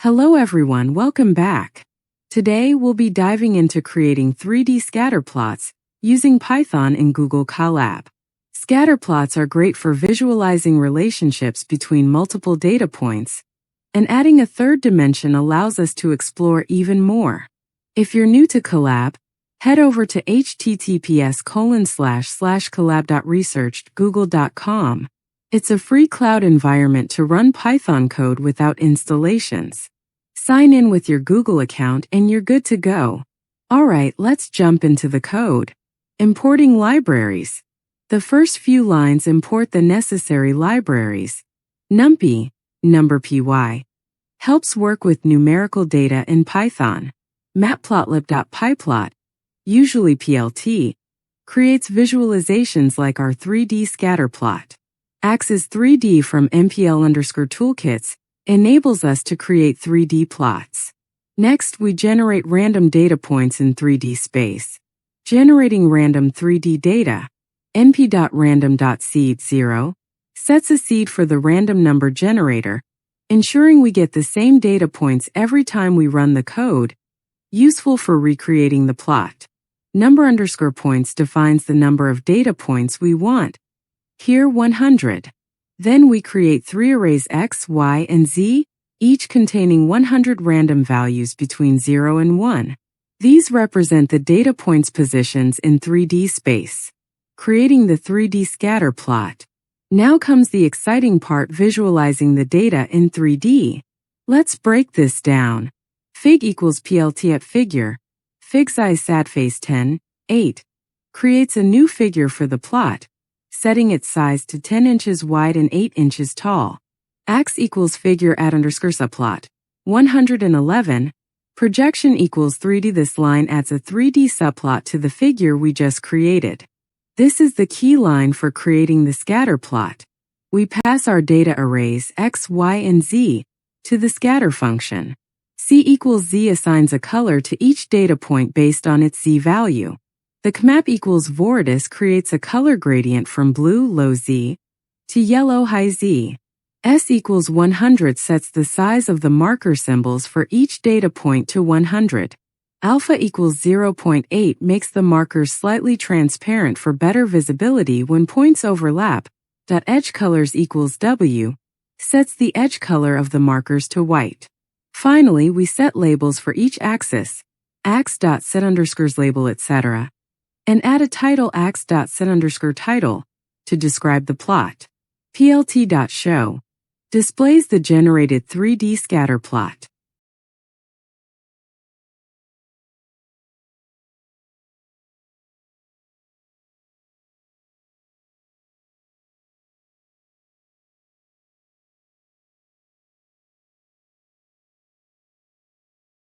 Hello everyone, welcome back. Today we'll be diving into creating 3D scatter plots using Python and Google Colab. Scatter plots are great for visualizing relationships between multiple data points, and adding a third dimension allows us to explore even more. If you're new to Colab, head over to https://colab.research.google.com. It's a free cloud environment to run Python code without installations. Sign in with your Google account and you're good to go. Alright, let's jump into the code. Importing libraries. The first few lines import the necessary libraries. NumPy, NumberPy, helps work with numerical data in Python. Matplotlib.pyplot, usually PLT, creates visualizations like our 3D scatter plot. Axis 3D from MPL_toolkits enables us to create 3D plots. Next, we generate random data points in 3D space. Generating random 3D data. np.random.seed0 sets a seed for the random number generator, ensuring we get the same data points every time we run the code, useful for recreating the plot. Number_points defines the number of data points we want. Here 100. Then we create 3 arrays x, y, and z, each containing 100 random values between 0 and 1. These represent the data points' positions in 3D space. Creating the 3D scatter plot. Now comes the exciting part, visualizing the data in 3D. Let's break this down. Fig equals PLT at figure. Fig size sadface 10, 8. Creates a new figure for the plot, setting its size to 10 inches wide and 8 inches tall. Ax equals figure at _subplot. 111. Projection equals 3D. This line adds a 3D subplot to the figure we just created. This is the key line for creating the scatter plot. We pass our data arrays x, y, and z to the scatter function. C equals z assigns a color to each data point based on its z value. The CMAP equals Voridis creates a color gradient from blue low z to yellow high z. S equals 100 sets the size of the marker symbols for each data point to 100. Alpha equals 0.8 makes the markers slightly transparent for better visibility when points overlap. Edge colors equals W sets the edge color of the markers to white. Finally, we set labels for each axis, ax.set_label, etc., and add a title ax.set_title to describe the plot. plt.show displays the generated 3D scatter plot.